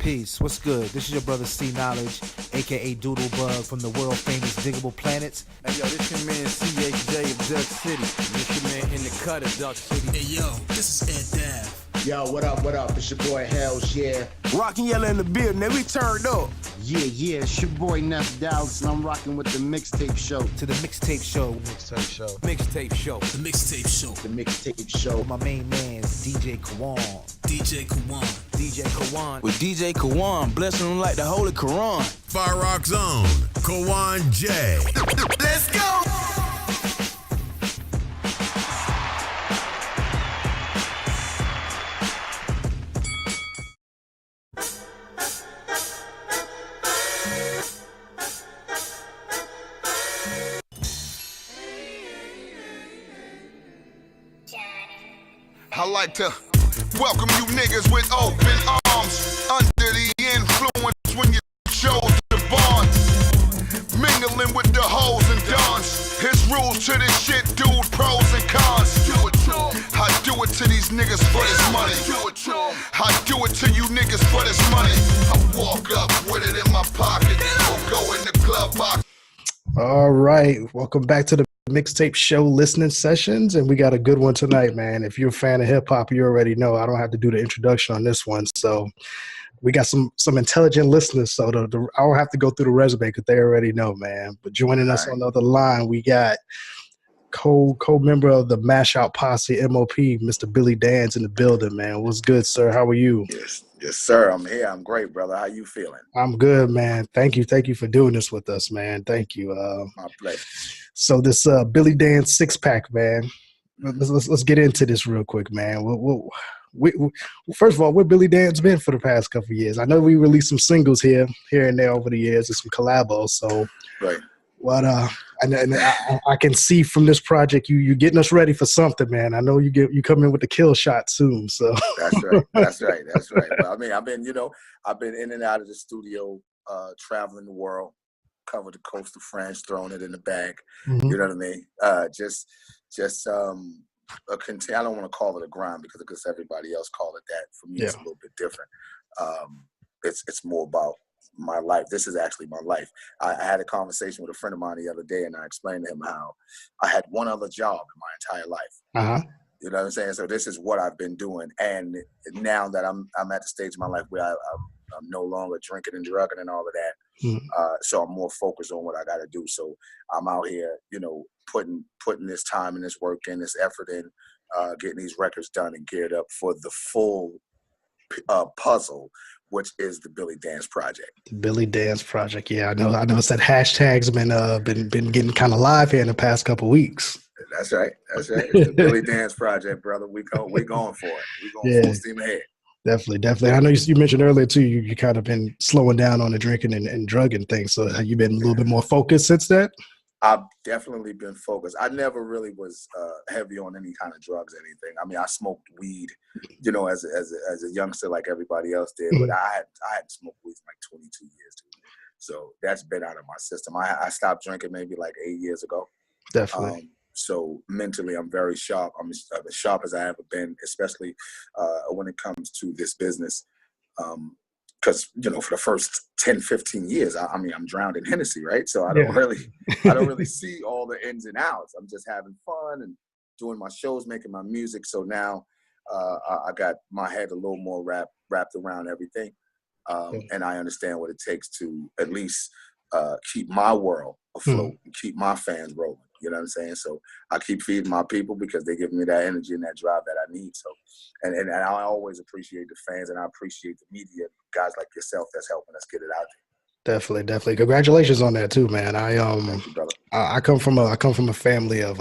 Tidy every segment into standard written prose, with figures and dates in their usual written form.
Peace. What's good? This is your brother C Knowledge, aka Doodlebug from the world famous Diggable Planets. Hey yo, this your man CHJ of Duck City. This your man in the cut of Duck City. Hey yo, this is Ed Dav. Yo, what up, what up? It's your boy Hells, yeah. Rockin' Yellow in the building, then we turned up. Yeah, it's your boy Neff Dallas, and I'm rocking with the Mixtape Show. To the Mixtape Show. Mixtape Show. Mixtape Show. The Mixtape Show. The Mixtape Show. My main man, DJ Kawan. DJ Kawan. DJ Kawan. With DJ Kawan, blessing him like the Holy Quran. Fire Rock Zone, Kawan J. Let's go! I like to welcome you niggas with open arms. Under the influence when you chose the bond. Mingling with the hoes and dons. His rules to this shit, dude, pros and cons. I do it to these niggas for this money. I do it to you niggas for this money. I walk up with it in my pocket. Or go in the glove box. All right, welcome back to the Mixtape Show listening sessions, and we got a good one tonight, man. If you're a fan of hip-hop, you already know I don't have to do the introduction on this one, so we got some intelligent listeners, so I don't have to go through the resume because they already know, man. But joining us on the other line, we got co-member of the Mash Out Posse, MOP, Mr. Billy Danze in the building, man. What's good, sir? How are you? Yes, sir. I'm here. I'm great, brother. How you feeling? I'm good, man. Thank you for doing this with us, man. Thank you. My pleasure. So this Billy Danze six-pack, man. Let's get into this real quick, man. First of all, where Billy Danze been for the past couple of years? I know we released some singles here and there over the years and some collabos. So, right. What and I can see from this project you getting us ready for something, man. I know you come in with the kill shot soon. So That's right. But, I mean, I've been in and out of the studio, traveling the world, covered the coast of France, throwing it in the bag. Mm-hmm. You know what I mean? I don't want to call it a grind because everybody else call it that. For me, It's a little bit different. It's more about my life. This is actually my life. I had a conversation with a friend of mine the other day, and I explained to him how I had one other job in my entire life. Uh-huh. You know what I'm saying? So this is what I've been doing, and now that I'm at the stage of my life where I'm no longer drinking and drugging and all of that. Mm-hmm. So I'm more focused on what I got to do. So I'm out here, putting this time and this work in, this effort in, getting these records done and geared up for the full puzzle, which is the Billy Danze project. The Billy Danze project, yeah, I know. It's that hashtag's been getting kind of live here in the past couple weeks. That's right. It's the Billy Danze project, brother. We going for it. We going full steam ahead. Definitely. I know you mentioned earlier too. You kind of been slowing down on the drinking and drugging things. So have you been a little bit more focused since that? I've definitely been focused. I never really was heavy on any kind of drugs or anything. I mean, I smoked weed, as a youngster like everybody else did. Mm-hmm. But I hadn't smoked weed for like 22 years. So that's been out of my system. I stopped drinking maybe like 8 years ago. Definitely. So mentally, I'm very sharp. I'm as sharp as I ever been, especially when it comes to this business. Because, for the first 10, 15 years, I'm drowned in Hennessy, right? So I don't really see all the ins and outs. I'm just having fun and doing my shows, making my music. So now I got my head a little more wrapped around everything. And I understand what it takes to at least keep my world afloat and keep my fans rolling. You know what I'm saying? So I keep feeding my people because they give me that energy and that drive that I need. So, and I always appreciate the fans, and I appreciate the media, guys like yourself that's helping us get it out there. Definitely. Congratulations on that too, man. Thank you, brother. I come from a family of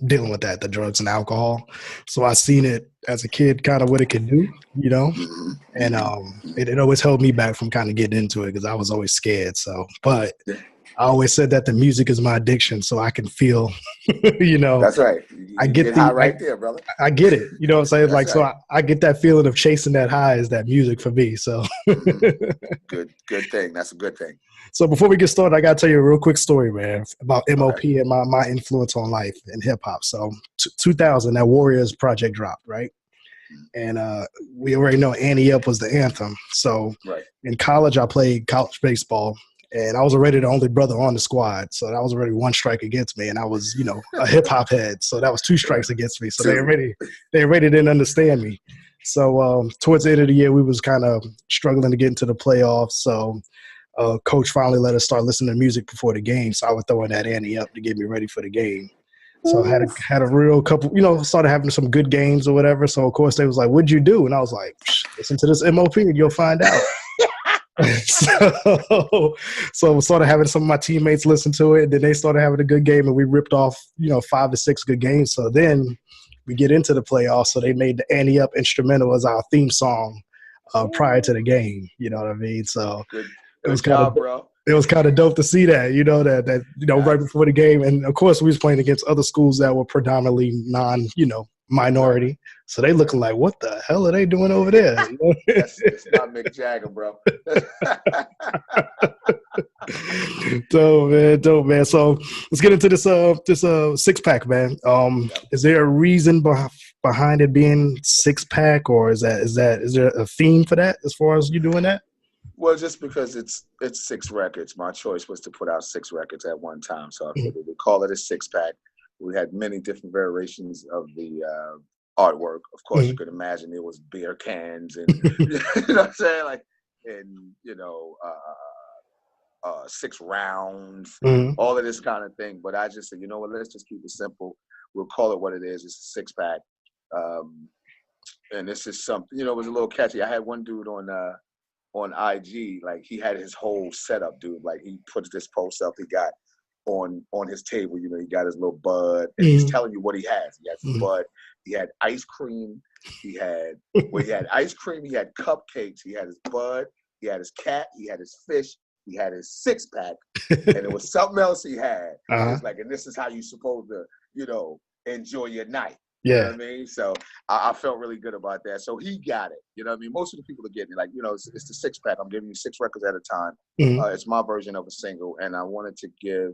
dealing with that, the drugs and alcohol. So I seen it as a kid, kind of what it could do, Mm-hmm. and it always held me back from kind of getting into it because I was always scared. So, but I always said that the music is my addiction, so I can feel, That's right. I get high right there, brother. I get it. You know what I'm saying? That's like, right. So I get that feeling of chasing that high is that music for me. So Good thing. That's a good thing. So before we get started, I got to tell you a real quick story, man, about MOP and my influence on life and hip hop. So 2000, that Warriors project dropped, right? And we already know Annie Up was the anthem. So in college, I played college baseball, and I was already the only brother on the squad. So that was already one strike against me, and I was, a hip hop head. So that was two strikes against me. So they already didn't understand me. So towards the end of the year, we was kind of struggling to get into the playoffs. So coach finally let us start listening to music before the game. So I would throw in that Annie Up to get me ready for the game. So I had a real couple, started having some good games or whatever. So, of course, they was like, what'd you do? And I was like, listen to this MOP and you'll find out. So started having some of my teammates listen to it. And then they started having a good game, and we ripped off, 5 to 6 good games. So then we get into the playoffs. So they made the Annie Up instrumental as our theme song prior to the game. You know what I mean? So it was kind of, bro. It was kind of dope to see that, right before the game. And, of course, we was playing against other schools that were predominantly minority. So they looking like, what the hell are they doing over there? It's not Mick Jagger, bro. Dope, man. So let's get into this 6-pack, man. Is there a reason behind it being 6-pack, or is there a theme for that as far as you doing that? Well, just because it's 6 records. My choice was to put out 6 records at one time. So I figured we call it a 6-pack. We had many different variations of the artwork. Of course, you could imagine it was beer cans and, you know what I'm saying? Like, and, 6 rounds, all of this kind of thing. But I just said, you know what, let's just keep it simple. We'll call it what it is. It's a 6-pack. And this is something, it was a little catchy. I had one dude on IG, like he had his whole setup, dude. Like he puts this post up he got on his table, he got his little bud, and he's telling you what he has. He has his bud, he had ice cream, he had ice cream, he had cupcakes, he had his bud, he had his cat, he had his fish, he had his 6-pack, and it was something else he had. It's like, and this is how you supposed to, enjoy your night. Yeah. You know what I mean? So I felt really good about that. So he got it. You know what I mean? Most of the people are getting it. Like, it's the 6-pack. I'm giving you 6 records at a time. It's my version of a single. And I wanted to give,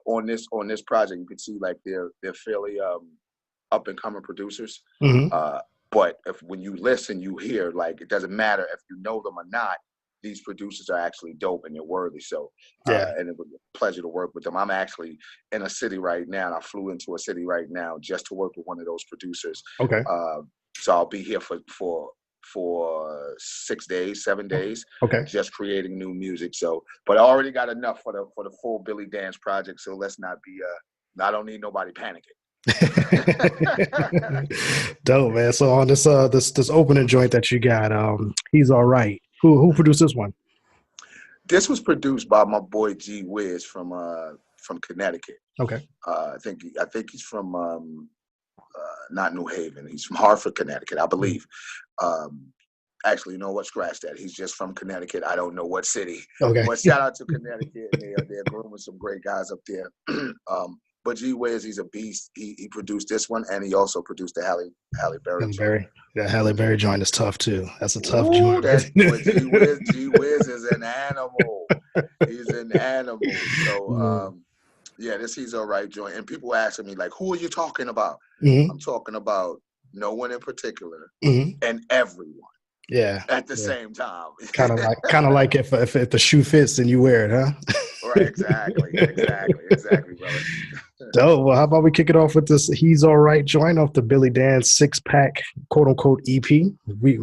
on this project, you can see like they're fairly up and coming producers. But when you listen, you hear, like, it doesn't matter if you know them or not. These producers are actually dope and they're worthy. So, and it was a pleasure to work with them. I'm actually in a city right now, and I flew into a city right now just to work with one of those producers. Okay. So I'll be here for 6 days, 7 days. Okay. Just creating new music. So, but I already got enough for the full Billy Danze project. So let's not be I don't need nobody panicking. Dope, man. So on this opening joint that you got, He's All Right. Who produced this one? This was produced by my boy G Wiz from Connecticut. Okay. I think he's from not New Haven. He's from Hartford, Connecticut, I believe. Actually, you know what? Scratch that. He's just from Connecticut. I don't know what city. Okay. But shout out to Connecticut. They're grooming some great guys up there. But G Wiz, he's a beast. He produced this one, and he also produced the Halle Berry joint. That Halle Berry joint is tough too. That's a tough joint. G Wiz is an animal. He's an animal. So this He's All Right joint. And people asking me like, who are you talking about? I'm talking about no one in particular and everyone. Yeah. At the same time. kind of like if the shoe fits, then you wear it, huh? Right, exactly, brother. Dope. Well, how about we kick it off with this He's All Right joint off the Billy Danze 6-pack quote unquote EP. We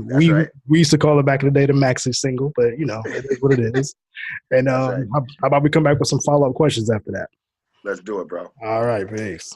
used to call it back in the day the maxi single, but it is what it is. And how about we come back with some follow-up questions after that? Let's do it, bro. All right, thanks.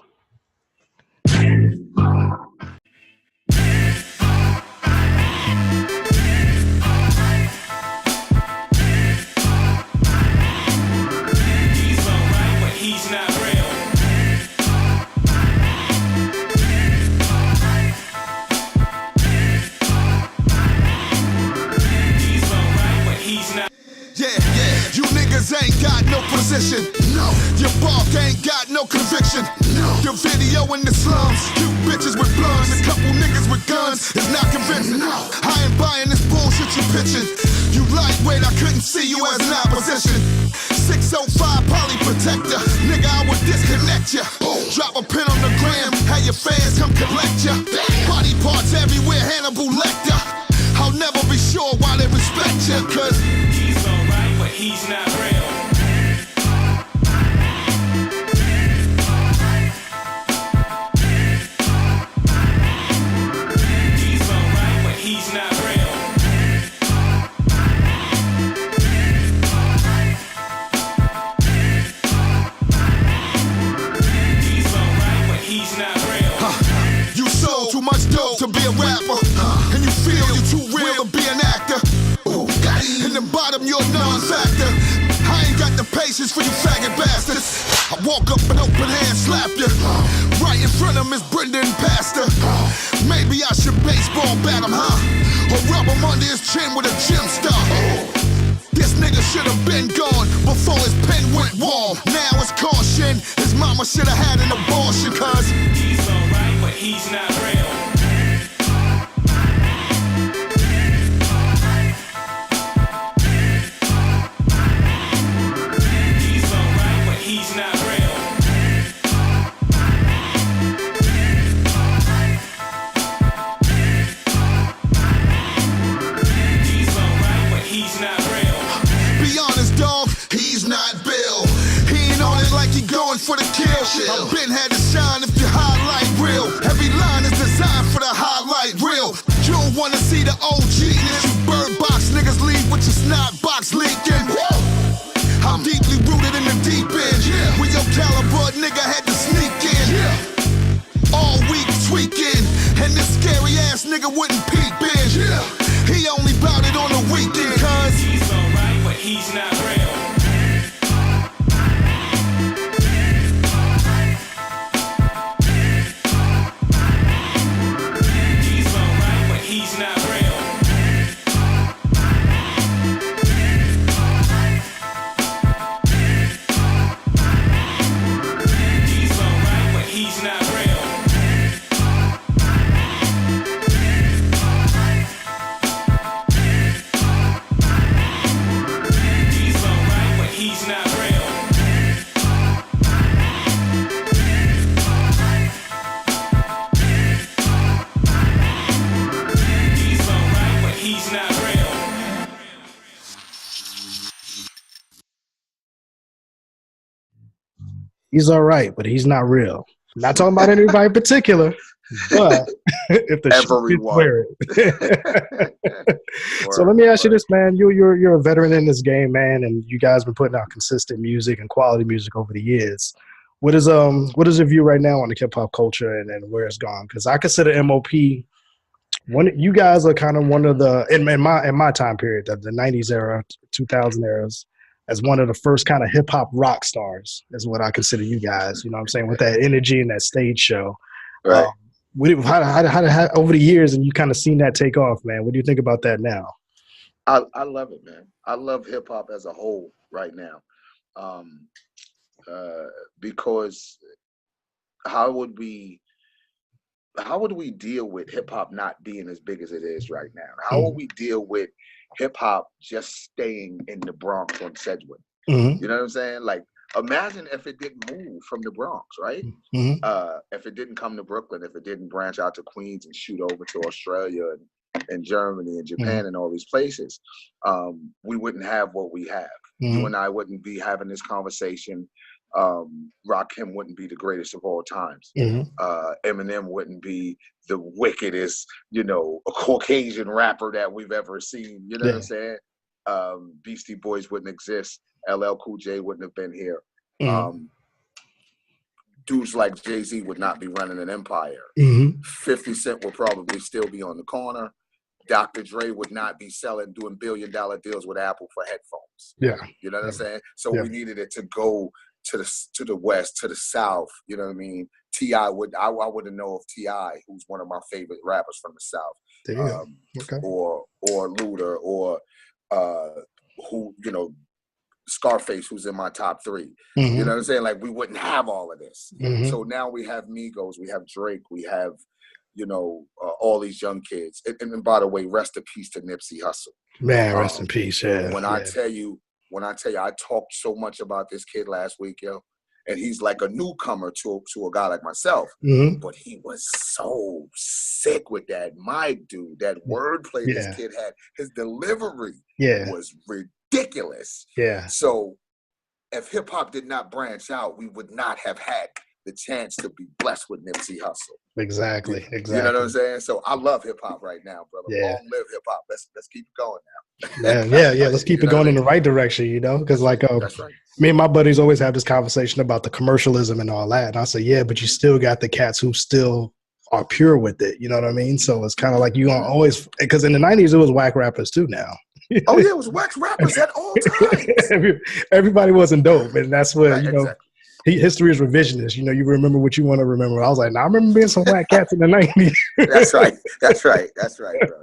Ain't got no position. No. Your bark ain't got no conviction. No. Your video in the slums. You bitches with blunts. A couple niggas with guns. It's not convincing. No. I ain't buying this bullshit you pitching. You lightweight, I couldn't see you as an opposition. 605 poly protector. Nigga, I would disconnect ya. Drop a pin on the gram. Have your fans come collect ya. Body parts everywhere. Hannibal Lecter. I'll never be sure why they respect you, cause he's alright, but he's not real. He's alright, but he's not real. He's alright, but he's not real. you sold too much dope to be a rapper, and you feel you're too real to be an actor. In the bottom, you're a non-factor. I ain't got the patience for you faggot bastards. I walk up and open hand slap you. Right in front of Miss Brenda and Pastor. Maybe I should baseball bat him, huh? Or rub him under his chin with a gym star. This nigga should have been gone before his pen went warm. Now it's caution. His mama should have had an abortion, cause he's alright, but he's not real. He's alright, but he's not real. He's alright, but he's not real. be honest, dog, he's not Bill. He ain't on it like he going for the kill. I've been had to shine if you highlight real. Every line is designed for the highlight reel. You don't wanna see the OG, and you bird box niggas leave with your snot box leaking. I'm deeply rooted in the deep end. With your caliber, nigga had to sneak in. All week tweaking, and this scary ass nigga wouldn't peep in. He only bout it on the weekend, cause he's alright, but he's not real. He's alright, but he's not real. He's alright, but he's not real. He's alright, but he's not real. He's alright, but he's not real. He's all right, but he's not real. Not talking about anybody in particular, but if the shoe fits, wear it. So let me ask you this, man. You're a veteran in this game, man, and you guys been putting out consistent music and quality music over the years. What is your view right now on the hip hop culture and where it's gone? Because I consider MOP you guys are kind of one of the in my time period, the 90s era, 2000 eras, as one of the first kind of hip hop rock stars is what I consider you guys. You know what I'm saying? With that energy and that stage show. Right. How over the years, and you kind of seen that take off, man. What do you think about that now? I love it, man. I love hip hop as a whole right now, because how would we deal with hip hop not being as big as it is right now? How would we deal with hip hop just staying in the Bronx on Sedgwick? Mm-hmm. You know what I'm saying? Like, imagine if it didn't move from the Bronx, right? Mm-hmm. If it didn't come to Brooklyn, if it didn't branch out to Queens and shoot over to Australia and Germany and Japan and all these places, we wouldn't have what we have. You and I wouldn't be having this conversation. Rakim wouldn't be the greatest of all times. Eminem wouldn't be the wickedest, Caucasian rapper that we've ever seen. You know what I'm saying? Beastie Boys wouldn't exist. LL Cool J wouldn't have been here. Dudes like Jay-Z would not be running an empire. 50 Cent would probably still be on the corner. Dr. Dre would not be doing billion-dollar deals with Apple for headphones. Yeah. You know what I'm saying? So we needed it to go to the west, to the south. You know what I mean? I wouldn't know of T.I., who's one of my favorite rappers from the south. Okay. Or Luda, or Scarface, who's in my top 3. You know what I'm saying? Like, we wouldn't have all of this. So now we have Migos, we have Drake, we have, all these young kids. And by the way, rest in peace to Nipsey Hussle. Man, rest in peace. Yeah. When I tell you, I talked so much about this kid last week, and he's like a newcomer to a guy like myself. Mm-hmm. But he was so sick with that mic, dude. That wordplay this kid had, his delivery was ridiculous. Yeah. So if hip hop did not branch out, we would not have had the chance to be blessed with Nipsey Hussle. Exactly. You know what I'm saying? So I love hip hop right now, brother. Yeah. Long live hip hop. Let's keep it going now. Yeah. Let's keep it going in the right direction, you know? Because like that's right. me and my buddies always have this conversation about the commercialism and all that. And I say, yeah, but you still got the cats who still are pure with it. You know what I mean? So it's kind of like you gonna always, because in the 90s it was whack rappers too now. Oh yeah, it was whack rappers at all times. Everybody wasn't dope. And that's what, you know, exactly. History is revisionist. You know, you remember what you want to remember. I was like, I remember being some whack cats in the 90s. That's right, bro.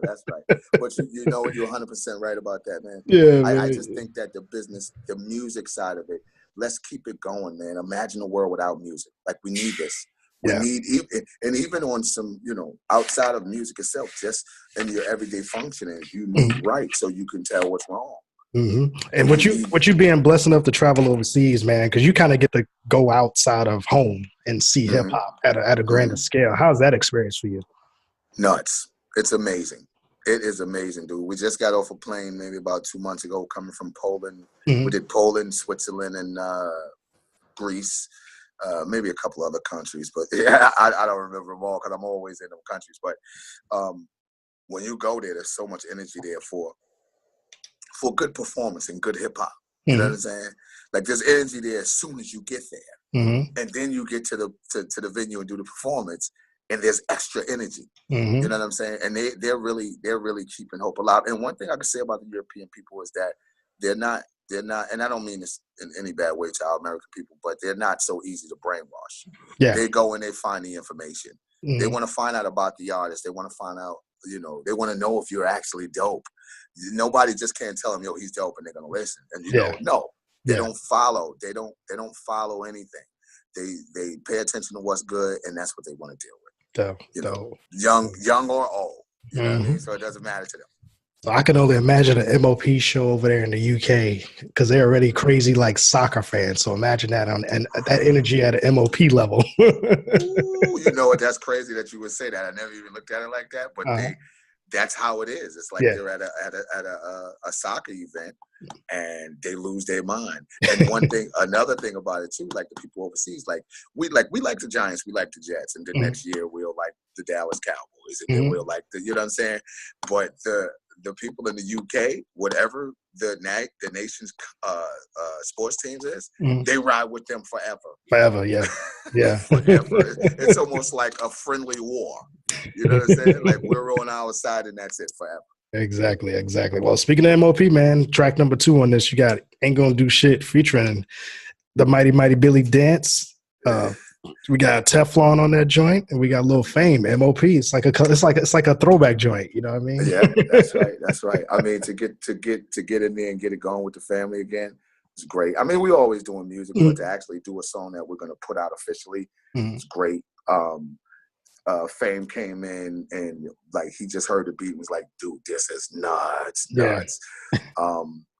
That's right. But you know, you're 100% right about that, man. Yeah, I just think that the business, the music side of it, let's keep it going, man. Imagine a world without music. Like, we need this. We need, and even on some, you know, outside of music itself, just in your everyday functioning, you need right so you can tell what's wrong. Mm-hmm. And what you being blessed enough to travel overseas, man, because you kind of get to go outside of home and see hip hop at a grander scale. How's that experience for you? Nuts! It's amazing. It is amazing, dude. We just got off a plane maybe about 2 months ago, coming from Poland. We did Poland, Switzerland, and Greece. Maybe a couple other countries, but yeah, I don't remember them all because I'm always in them countries. But when you go there, there's so much energy there for good performance and good hip hop. You know what I'm saying? Like, there's energy there as soon as you get there, and then you get to the venue and do the performance, and there's extra energy. You know what I'm saying? And they're really keeping hope alive. And one thing I can say about the European people is that they're not, and I don't mean this in any bad way to our American people, but they're not so easy to brainwash. Yeah. They go and they find the information. They want to find out about the artist. They want to find out, you know, they want to know if you're actually dope. Nobody just can't tell them, yo, he's dope, and they're gonna listen. And you know, no, they don't follow. They don't follow anything. They pay attention to what's good, and that's what they want to deal with. You know, young or old. You know what I mean? So it doesn't matter to them. So I can only imagine an MOP show over there in the UK because they're already crazy like soccer fans. So imagine that and that energy at an MOP level. Ooh, you know what? That's crazy that you would say that. I never even looked at it like that, but that's how it is. It's like they're at a soccer event and they lose their mind. And another thing about it too, like the people overseas, like we like the Giants, we like the Jets, and the next year we'll like the Dallas Cowboys, and then we'll like the, you know what I'm saying? But the people in the UK, whatever the nation's sports teams is, they ride with them forever. Forever, yeah. Forever. It's almost like a friendly war. You know what I'm saying? Like, we're on our side and that's it forever. Exactly. Well, speaking of MOP, man, track number 2 on this, you got Ain't Gonna Do Shit featuring the Mighty Billy Danze. We got Teflon on that joint, and we got Lil Fame, MOP. It's like a throwback joint. You know what I mean? Yeah, that's right. I mean, to get in there and get it going with the family again, it's great. I mean, we always doing music, but to actually do a song that we're gonna put out officially, it's great. Fame came in and like he just heard the beat and was like, dude, this is nuts.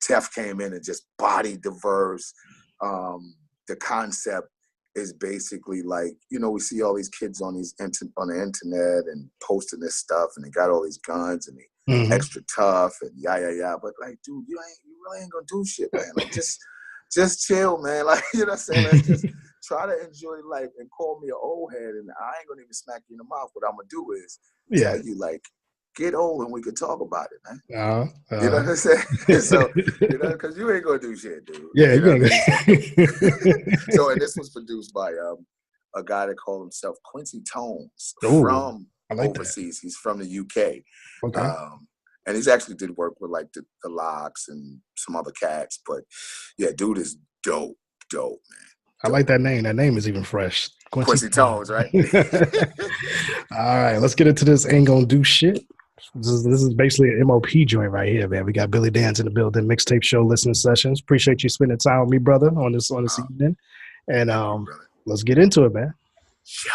Tef came in and just bodied the verse. The concept is basically like, you know, we see all these kids on the internet and posting this stuff, and they got all these guns and they extra tough and but like, dude, you really ain't gonna do shit, man. Like, just chill, man. Like, you know what I'm saying? Let's just try to enjoy life and call me an old head, and I ain't gonna even smack you in the mouth. What I'm gonna do is tell you, like, get old and we could talk about it, man. You know what I'm saying? So, you know, because you ain't gonna do shit, dude. Yeah, you know so, and this was produced by a guy that called himself Quincy Tones from overseas. He's from the UK. Okay. And he's actually did work with like the Locks and some other cats. But yeah, dude is dope, man. I like that name. That name is even fresh. Quincy Tones, right? All right, let's get into this Ain't Gonna Do Shit. This is basically an MOP joint right here, man. We got Billy Danze in the building, Mixtape Show listening sessions. Appreciate you spending time with me, brother, on this evening. And let's get into it, man. Yeah.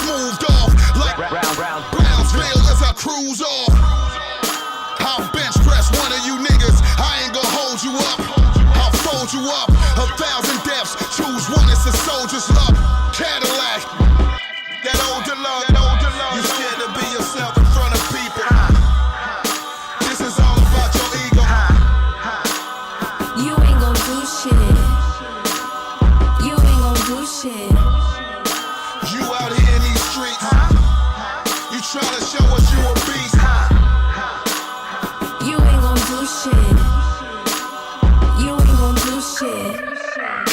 moved off like Brownsville as I cruise off. I'll bench press one of you niggas. I ain't gonna hold you up. I'll fold you up. 1,000 deaths. Choose one. It's a soldier's luck. Cadillac. That older love. You scared to be yourself in front of people. This is all about your ego. You ain't gon' do shit. You ain't gon' do shit. You out here in these streets. You tryna show us you a beast. You ain't gon' do shit. You ain't gon' do shit.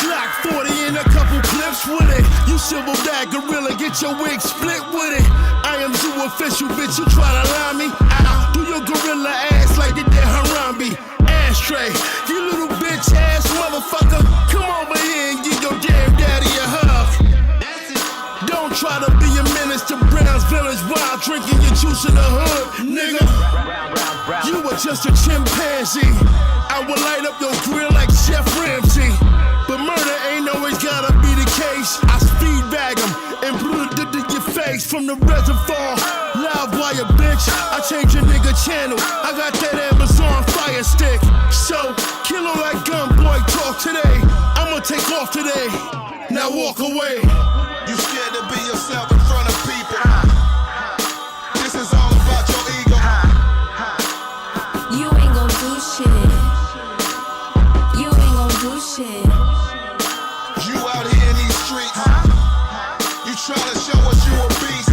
Glock 40 and a couple clips with it. You civil that gorilla, get your wig split with it. I am too official, bitch. You try to lie me? I'll do your gorilla ass like you did Harambe. Ashtray, you little bitch ass motherfucker. Come over here and give your damn daddy a hug. Don't try to be a menace to Brown's Village while drinking your juice in the hood, nigga. You were just a chimpanzee. I will light up your grill like Chef Ramsay. But murder ain't always gotta be the case. I speed bag him and blew it to your face from the reservoir. Live wire, bitch. I change your nigga channel. I got that Amazon Fire Stick. So, kill all that gun boy talk today. I'ma take off today. Now walk away. You scared to be yourself in front of people. This is all about your ego. You ain't gon' do shit. You ain't gon' do shit. You out here in these streets. You tryna show us you a beast.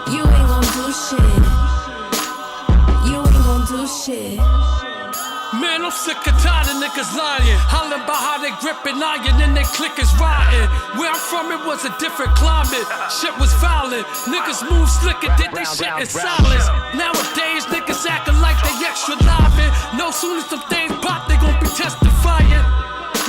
You ain't gon' do shit. You ain't gon' do shit. Man, I'm sick and tired of niggas lying. Hollering about how they gripping iron and they click is rotten. Where I'm from, it was a different climate. Shit was violent. Niggas move slicker, did they shit in silence. Nowadays, niggas acting like they extra livin'. No, soon as them things pop, they gon' be testifying.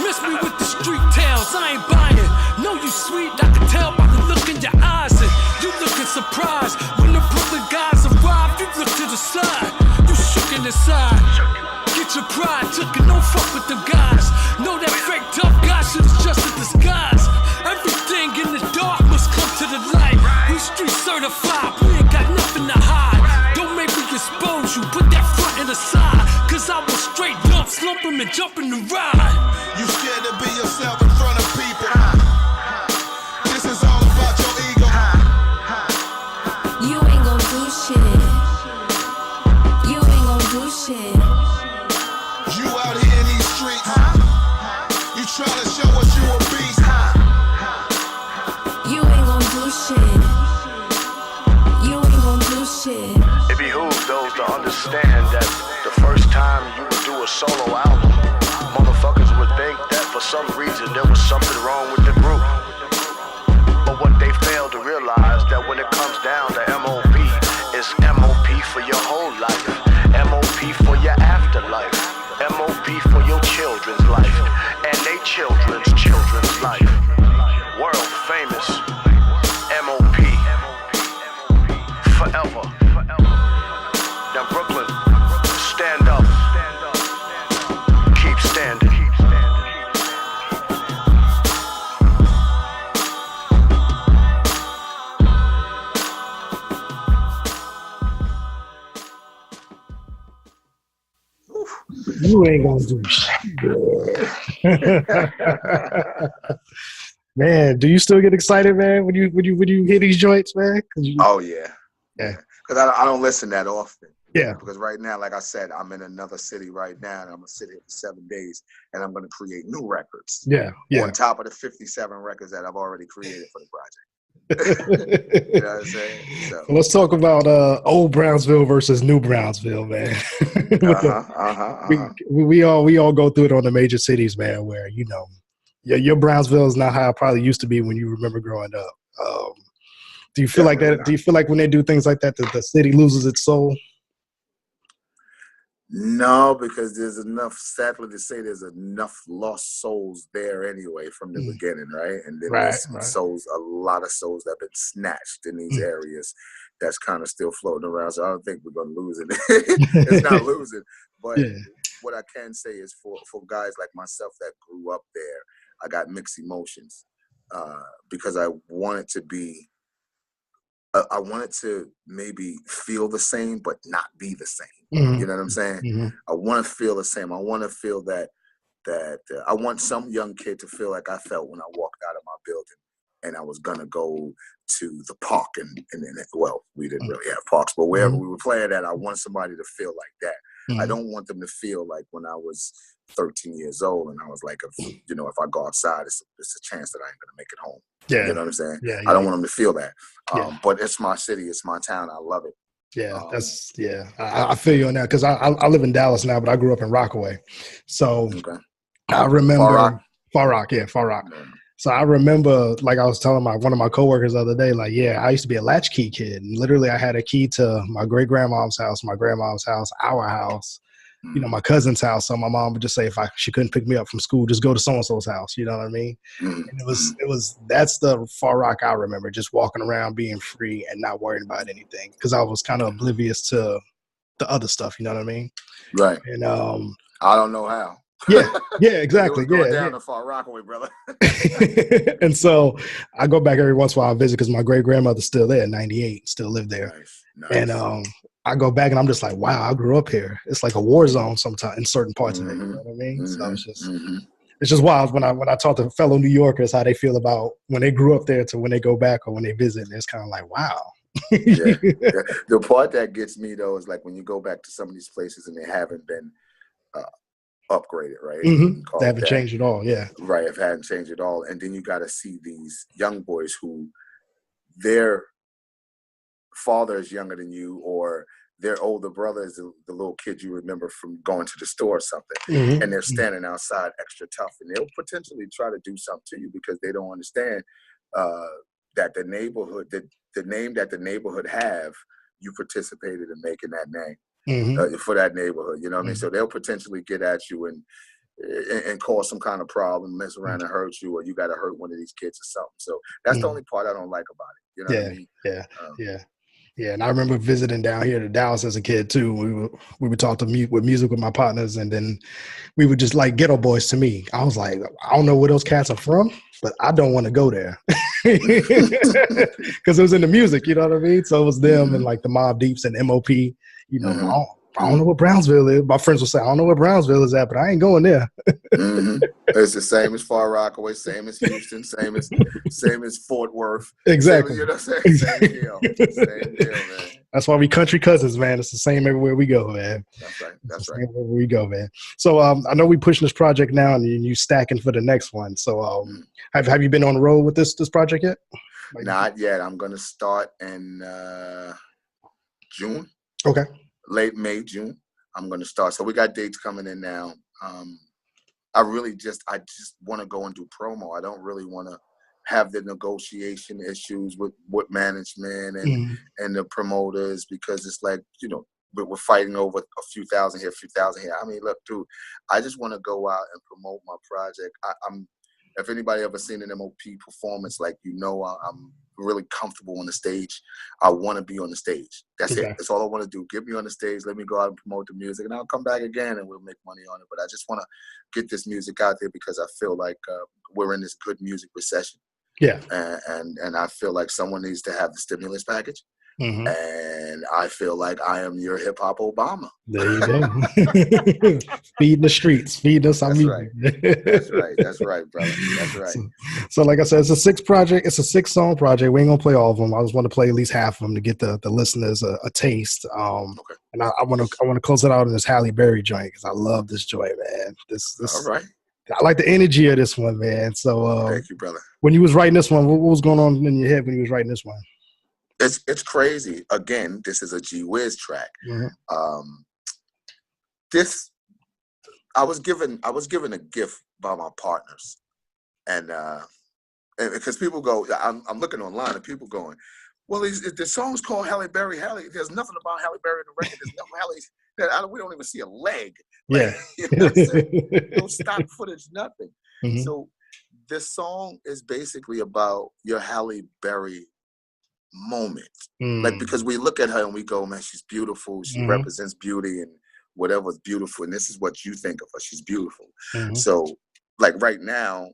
Miss me with the street tales, I ain't buying. Know you sweet, I can tell by the look in your eyes. And you looking surprised. When the Brooklyn guys arrive, you look to the side. You shook inside. Get your pride, took it, don't fuck with them guys. Know that fake tough guy shit is just a disguise. Everything in the dark must come to the light. We street certified, we ain't got nothing to hide. Don't make me expose you, put that front in the side. Cause I will straight dump, slump him and jump in the ride. You scared to be yourself in front of people. This is all about your ego. You ain't gon' do shit. You ain't gon' do shit. You out here in these streets. You tryna show us you a beast. You ain't gon' do shit. You ain't gon' do shit. It behooves those to understand that the first time you would do a solo album, motherfuckers would think that for some reason there was something wrong with the group. But what they fail to realize that when it comes down to MOP, it's MOP for your whole life, MOP for your afterlife, MOP for your children's life, and they children's life. World famous, MOP, forever. Now Brooklyn, stand up, keep standing. You ain't gonna do shit. Man, do you still get excited, man, when you hear these joints, man? Oh yeah, yeah. Because I don't listen that often. Yeah. Because right now, like I said, I'm in another city right now, and I'm gonna sit here for 7 days, and I'm gonna create new records. Yeah, yeah. On top of the 57 records that I've already created for the project. You know what I'm saying? So. Let's talk about old Brownsville versus new Brownsville, man. We all go through it on the major cities, man, where your Brownsville is not how it probably used to be when you remember growing up. Do you feel like that? Do you feel like when they do things like that, the city loses its soul? No, because there's enough, sadly to say, there's enough lost souls there anyway from the beginning, right? And then there's souls, a lot of souls that have been snatched in these areas that's kind of still floating around. So I don't think we're going to lose it. It's not losing. But what I can say is for guys like myself that grew up there, I got mixed emotions. because I wanted to be. I wanted to maybe feel the same, but not be the same. Mm-hmm. You know what I'm saying? Mm-hmm. I want to feel the same. I want to feel that I want some young kid to feel like I felt when I walked out of my building and I was gonna go to the park and well, we didn't really have parks, but wherever we were playing at, I want somebody to feel like that. I don't want them to feel like when I was 13 years old and I was like, if I go outside, it's a chance that I ain't gonna make it home. Yeah. You know what I'm saying? Yeah, I don't want them to feel that. Yeah. But it's my city, it's my town. I love it. Yeah, I feel you on that because I live in Dallas now, but I grew up in Rockaway. So I remember Far Rock. Yeah. So I remember, like I was telling one of my coworkers the other day, like, yeah, I used to be a latchkey kid. And literally, I had a key to my great grandmom's house, my grandmom's house, our house, my cousin's house. So my mom would just say if she couldn't pick me up from school, just go to so and so's house. You know what I mean? And that's the Far Rock I remember, just walking around, being free, and not worrying about anything because I was kind of oblivious to the other stuff. You know what I mean? Right. And I don't know how. Yeah, exactly. It was going down to Far Rockaway, brother. And so I go back every once in a while and visit because my great grandmother's still there, 98, still lived there. Nice. And I go back and I'm just like, wow, I grew up here. It's like a war zone sometimes in certain parts of it. You know what I mean? So it's just wild when I talk to fellow New Yorkers how they feel about when they grew up there to when they go back or when they visit. It's kind of like, wow. Yeah. The part that gets me though is like when you go back to some of these places and they haven't been upgraded, right? They haven't changed at all. Yeah. Right. It hadn't changed at all. And then you got to see these young boys who their father is younger than you or their older brother is the little kid you remember from going to the store or something. And they're standing outside extra tough and they'll potentially try to do something to you because they don't understand that the neighborhood, the name that the neighborhood have, you participated in making that name. For that neighborhood, you know what I mean? So they'll potentially get at you and cause some kind of problem, mess around and hurt you, or you got to hurt one of these kids or something. So that's the only part I don't like about it. You know what I mean? Yeah. And I remember visiting down here to Dallas as a kid too. We would talk with music with my partners, and then we would just like Ghetto Boys to me. I was like, I don't know where those cats are from, but I don't want to go there because it was in the music. You know what I mean? So it was them and like the Mobb Deeps and MOP. You know, I don't know what Brownsville is. My friends will say, I don't know where Brownsville is at, but I ain't going there. It's the same as Far Rockaway, same as Houston, same as Fort Worth. Exactly. Same, you know what I'm saying? Same deal. Same deal, man. That's why we country cousins, man. It's the same everywhere we go, man. That's right. Everywhere we go, man. So I know we pushing this project now, and you stacking for the next one. So have you been on the road with this project yet? Not yet. I'm gonna start in June. Okay. Late May, June. I'm gonna start. So we got dates coming in now. I just want to go and do promo. I don't really want to have the negotiation issues with management and the promoters because it's like, we're fighting over a few thousand here, a few thousand here. I mean, look, dude, I just want to go out and promote my project. If anybody ever seen an MOP performance, I'm really comfortable on the stage. I want to be on the stage. That's it. That's all I want to do. Get me on the stage. Let me go out and promote the music, and I'll come back again and we'll make money on it. But I just want to get this music out there because I feel like we're in this good music recession. Yeah. And I feel like someone needs to have the stimulus package. And I feel like I am your hip hop Obama. There you go. Feeding the streets, feeding us. That's right. That's right, brother. That's right. So like I said, it's a 6 project. It's a 6-song project. We ain't gonna play all of them. I just want to play at least half of them to get the listeners a taste. And I want to close it out in this Halle Berry joint because I love this joint, man. This all right. I like the energy of this one, man. So thank you, brother. When you was writing this one, what was going on in your head when you was writing this one? It's crazy. Again, this is a G Wiz track. I was given a gift by my partners, and because people go, I'm looking online and people going, well, the song's called Halle Berry. There's nothing about Halle Berry in the record. There's no Halle. We don't even see a leg. Yeah. You know what I'm saying? No stock footage, nothing. So this song is basically about your Halle Berry moment. Like, because we look at her and we go, man, she's beautiful. She represents beauty and whatever's beautiful. And this is what you think of her. She's beautiful. So like right now,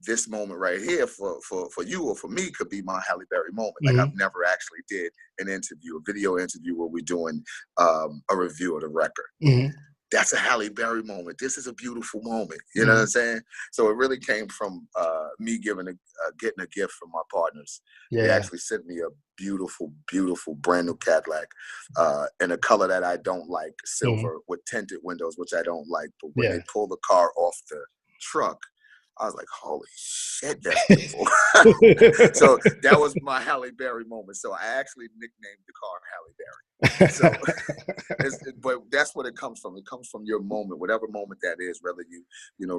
this moment right here for you or for me could be my Halle Berry moment. Like I've never actually did an interview, a video interview where we're doing a review of the record. That's a Halle Berry moment. This is a beautiful moment. You know what I'm saying? So it really came from me getting a gift from my partners. They actually sent me a beautiful, beautiful brand new Cadillac in a color that I don't like, silver with tinted windows, which I don't like. But when they pull the car off the truck, I was like, holy shit, that's beautiful. So that was my Halle Berry moment. So I actually nicknamed the car Halle Berry. So, but that's what it comes from. It comes from your moment, whatever moment that is, whether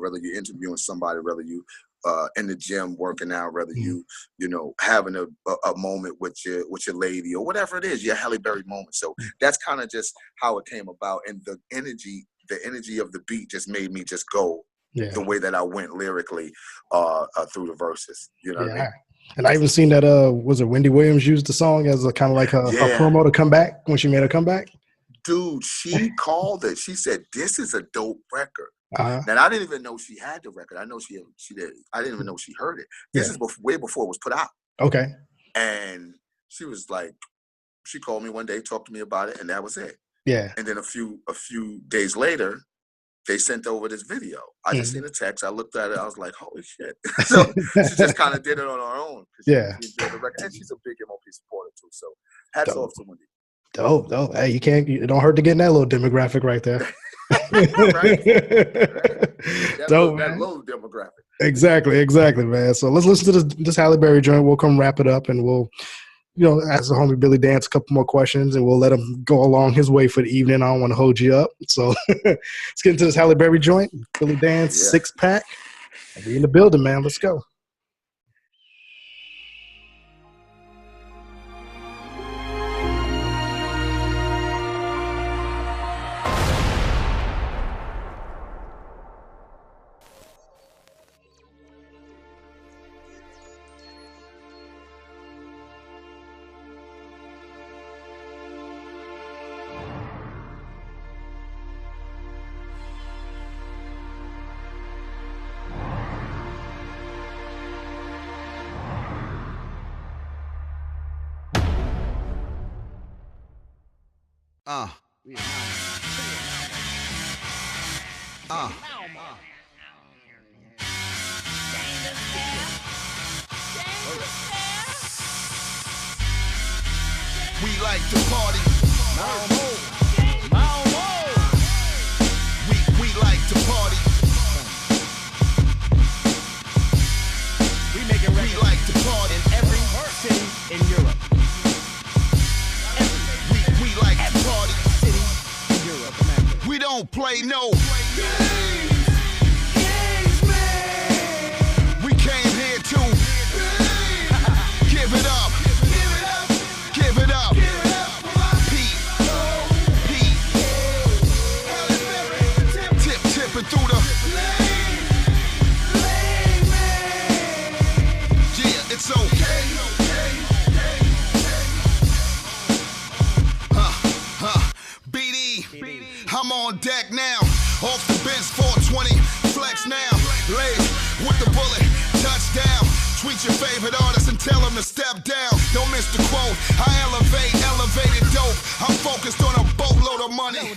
whether you're interviewing somebody, whether you in the gym working out, whether you having a moment with your lady or whatever it is, your Halle Berry moment. So that's kind of just how it came about. And the energy of the beat just made me just go the way that I went lyrically through the verses. You know what I mean? And I even seen that was it Wendy Williams used the song as a kind of like a promo to come back when she made a comeback? Dude, she called it. She said, "This is a dope record." Now I didn't even know she had the record. I know she did. I didn't even know she heard it. This is way before it was put out. Okay. And she was like, she called me one day, talked to me about it, and that was it. Yeah. And then a few days later, they sent over this video. I just seen a text. I looked at it. I was like, holy shit. So she just kind of did it on her own. She enjoyed the record. And she's a big MOP supporter too. So hats off to Wendy. Dope. Hey, it don't hurt to get in that little demographic right there. That little demographic. Exactly, man. So let's listen to this Halle Berry joint. We'll come wrap it up and we'll ask the homie Billy Danze a couple more questions and we'll let him go along his way for the evening. I don't want to hold you up. So let's get into this Halle Berry joint. Billy Danze 6-pack. We in the building, man. Let's go. We like to party. We like to party. We like to party in every city in Europe. We like to party. City in Europe. We don't play no games, man. We came here to give it up. Give it up. Pete. Tipping through the it's okay. BD, I'm on deck now. Off the bench, 420, flex now. Laid with the bullet, touchdown. Tweet your favorite artist and tell them to step down. Don't miss the quote. I elevated dope. I'm focused on a boatload of money.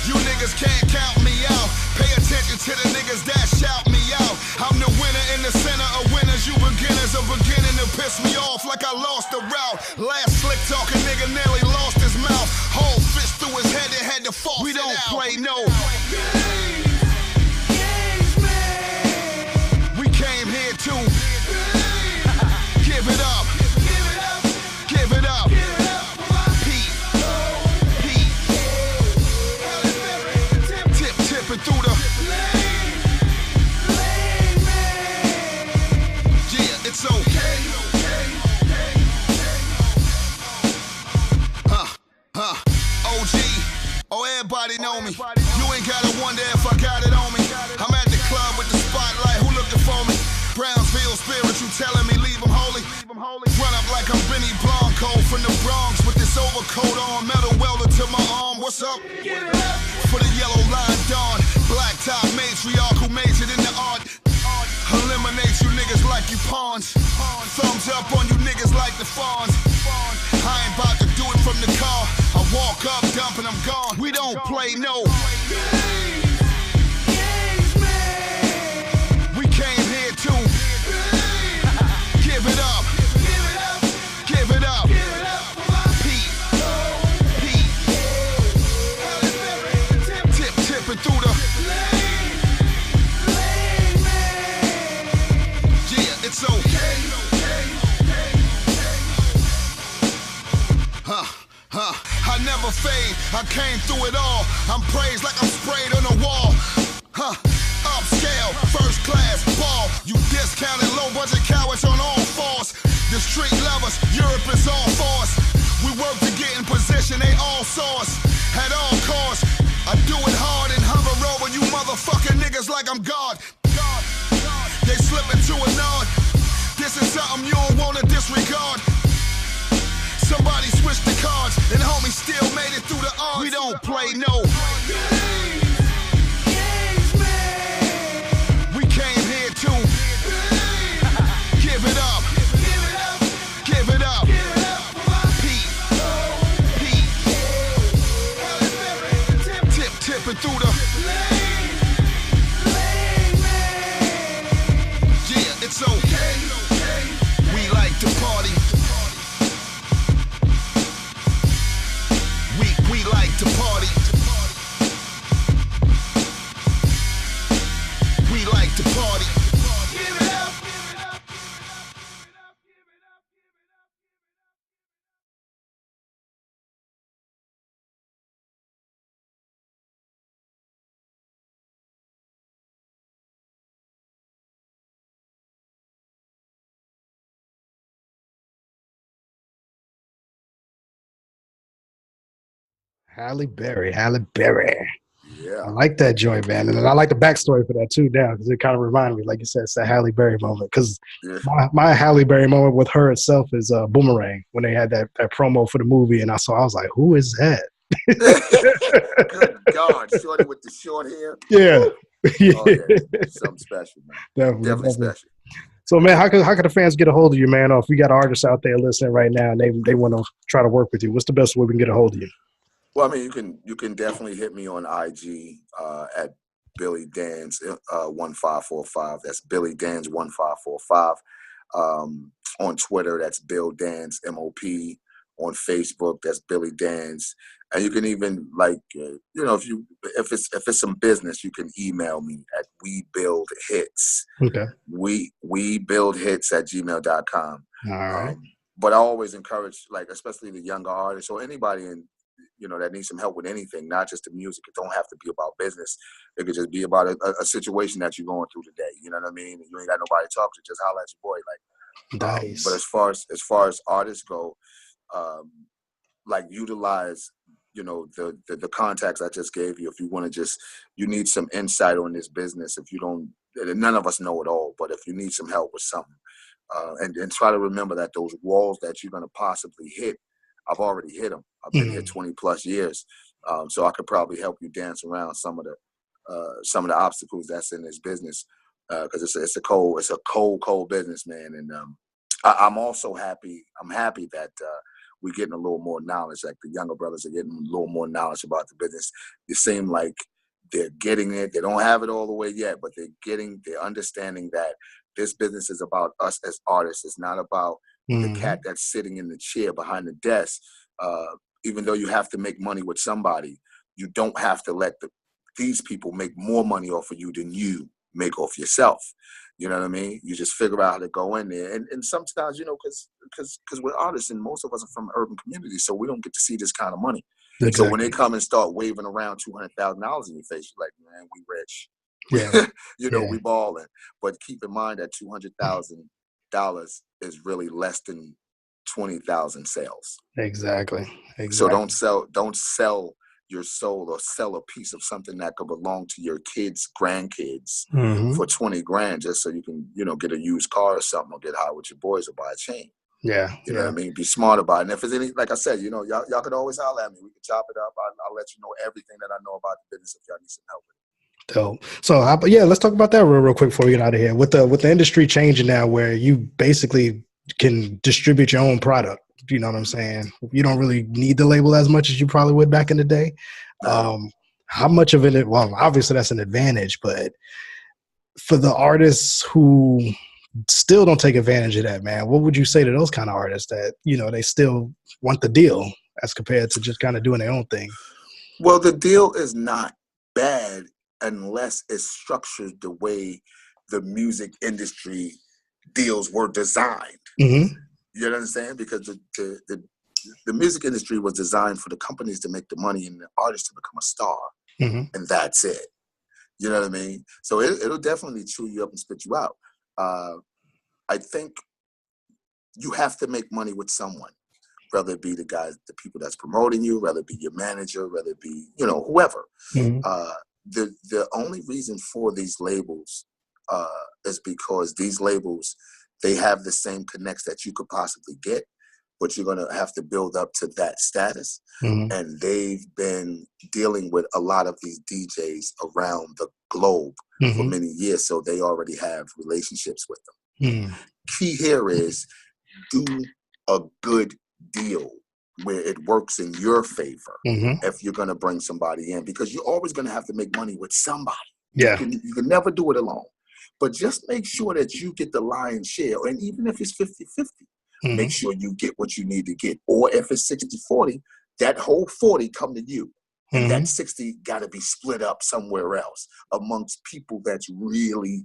You niggas can't count me out. Pay attention to the niggas that shout me out. I'm the winner in the center of winners. You beginners are beginning to piss me off like I lost the route. Last slick talking nigga nearly lost his mouth. Whole fist through his head, it had to fall. We don't play no games, man. We came here to give it up. Give it up. Pete. Tipping through the it's okay. OG. Oh, everybody know me. You ain't gotta wonder if I got it on me. I'm at the club with the spotlight. Who looking for me? Brownsville spiritual telling me leave them holy. Run up like I'm Benny Blanco from the Bronx with this overcoat on, metal welded to my arm. What's up? For the yellow line dawn, black top matriarch who majored in the art. Eliminate you niggas like you pawns. Thumbs up on you niggas like the fawns. I ain't about to do it from the car. I walk up, dump, and I'm gone. We don't play no games, man. We came here to give it up. Give it up. Pete. Tipping through the yeah, it's okay. I never fade, I came through it all. I'm praised like I'm sprayed on the wall. Upscale, first class, ball. You discounted low budget cowards on all fours. The street lovers, Europe is all for us. We work to get in position, they all saw us. At all costs, I do it hard and hover over you motherfucking niggas like I'm God. They slip into a nod. This is something you don't wanna disregard. Somebody switched the cards, and homie still made it through the odds. We don't play no games, man. We came here to give it up. Give it up. Pete. Tipping through the yeah, it's okay. We like to party. We like to party. We like to party. Give it up. Halle Berry. Yeah. I like that joint, man. And I like the backstory for that too now, because it kind of reminded me, like you said, it's that Halle Berry moment. Because my Halle Berry moment with her itself is Boomerang, when they had that promo for the movie, and I was like, who is that? Good God, shorty with the short hair. Yeah. Oh, yeah. Something special, man. Definitely special. So, man, how can the fans get a hold of you, man? Or if we got artists out there listening right now and they want to try to work with you, what's the best way we can get a hold of you? Well, I mean, you can definitely hit me on IG at Billy Danze 1545. That's Billy Danze 1545. On Twitter, that's Bill Danze MOP. On Facebook, that's Billy Danze. And you can even if it's some business, you can email me at WeBuildHits. Okay. WeBuildHits@gmail.com. All right. But I always encourage, especially the younger artists or anybody that needs some help with anything, not just the music. It don't have to be about business. It could just be about a situation that you're going through today. You know what I mean? You ain't got nobody to talk to. Just holler at your boy. Nice. But as far as artists go, utilize the contacts I just gave you. If you want to you need some insight on this business. If you don't, none of us know it all. But if you need some help with something, and try to remember that those walls that you're going to possibly hit, I've already hit them. I've been here 20 plus years, so I could probably help you dance around some of the obstacles that's in this business, because it's a cold business, man. And I'm also happy. I'm happy that we're getting a little more knowledge. Like the younger brothers are getting a little more knowledge about the business. It seems like they're getting it. They don't have it all the way yet, but they're understanding that this business is about us as artists. It's not about the cat that's sitting in the chair behind the desk. Even though you have to make money with somebody, you don't have to let these people make more money off of you than you make off yourself. You know what I mean? You just figure out how to go in there. And sometimes, because we're artists and most of us are from urban communities, so we don't get to see this kind of money. Exactly. So when they come and start waving around $200,000 in your face, you're like, man, we rich. Yeah. We balling. But keep in mind that $200,000 is really less than 20,000 sales. Exactly. So don't sell your soul or sell a piece of something that could belong to your kids, grandkids for 20 grand just so you can, get a used car or something, or get high with your boys or buy a chain. Yeah. You know what I mean? Be smart about it. And if there's any, like I said, y'all could always holler at me. We can chop it up. I'll let you know everything that I know about the business if y'all need some help with it. Dope. So, yeah, let's talk about that real quick before we get out of here. With the industry changing now, where you basically can distribute your own product. You know what I'm saying? You don't really need the label as much as you probably would back in the day. How much of it? Well, obviously that's an advantage, but for the artists who still don't take advantage of that, man, what would you say to those kind of artists that, you know, they still want the deal as compared to just kind of doing their own thing? Well, the deal is not bad unless it's structured the way the music industry deals were designed. Mm-hmm. You know what I'm saying? Because the music industry was designed for the companies to make the money and the artist to become a star. Mm-hmm. And that's it. You know what I mean? So it'll definitely chew you up and spit you out. I think you have to make money with someone, whether it be the people that's promoting you, whether it be your manager, whether it be, you know, whoever. Mm-hmm. The only reason for these labels is because these labels, they have the same connects that you could possibly get, but you're going to have to build up to that status. Mm-hmm. And they've been dealing with a lot of these DJs around the globe mm-hmm. for many years, so they already have relationships with them. Mm-hmm. Key here is do a good deal where it works in your favor mm-hmm. if you're going to bring somebody in, because you're always going to have to make money with somebody. Yeah. You can never do it alone. But just make sure that you get the lion's share. And even if it's 50-50, mm-hmm. make sure you get what you need to get. Or if it's 60-40, that whole 40 come to you. And mm-hmm. that 60 got to be split up somewhere else amongst people that's really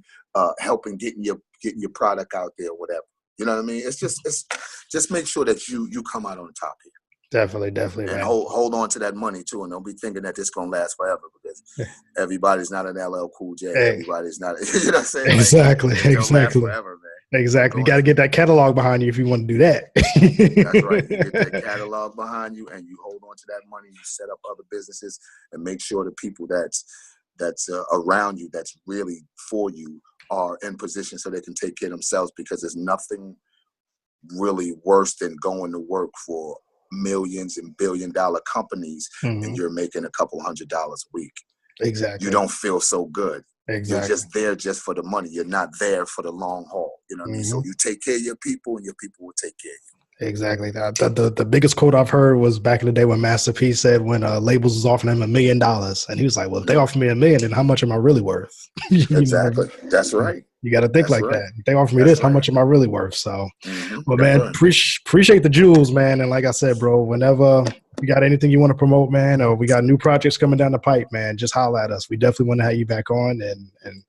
helping getting your product out there or whatever. You know what I mean? It's just make sure that you come out on top here. Definitely, and man. hold on to that money too, and don't be thinking that this gonna last forever, because everybody's not an LL Cool J. Hey. Everybody's not. You know what I'm saying? Exactly, like, it don't last exactly. forever, man. Exactly. You got to get that catalog behind you if you want to do that. That's right. You get that catalog behind you, and you hold on to that money. You set up other businesses, and make sure the people that's around you, that's really for you, are in position so they can take care of themselves. Because there's nothing really worse than going to work for millions and billion-dollar companies, mm-hmm. and you're making a couple $100 a week. Exactly. You don't feel so good. Exactly. You're just there just for the money. You're not there for the long haul. You know what I mean? So you take care of your people, and your people will take care of you. Exactly. The biggest quote I've heard was back in the day when Master P said when labels was offering him $1 million, and he was like, well, if they offer me $1 million, then how much am I really worth? Exactly. That's right. You got to think like that. If they offer me this, how much am I really worth? So, well, man, appreciate the jewels, man. And like I said, bro, whenever you got anything you want to promote, man, or we got new projects coming down the pipe, man, just holler at us. We definitely want to have you back on and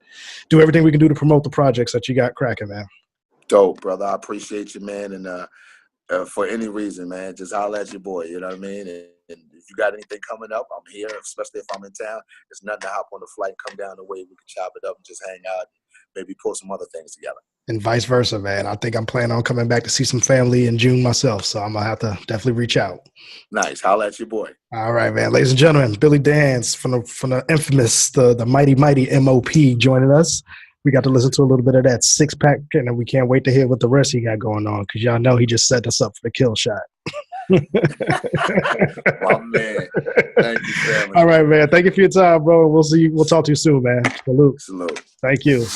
do everything we can do to promote the projects that you got cracking, man. Dope, brother. I appreciate you, man. And for any reason, man, just holler at your boy. You know what I mean? And if you got anything coming up, I'm here, especially if I'm in town. It's nothing to hop on the flight, come down the way, we can chop it up and just hang out, maybe pull some other things together. And vice versa, man. I think I'm planning on coming back to see some family in June myself, so I'm going to have to definitely reach out. Nice. Holla at your boy. All right, man. Ladies and gentlemen, Billy Danze from the infamous, the mighty MOP joining us. We got to listen to a little bit of that 6-pack, and we can't wait to hear what the rest he got going on, because y'all know he just set us up for the kill shot. My man. Thank you, family. All right, man. Thank you for your time, bro. We'll talk to you soon, man. Salute. Salute. Thank you.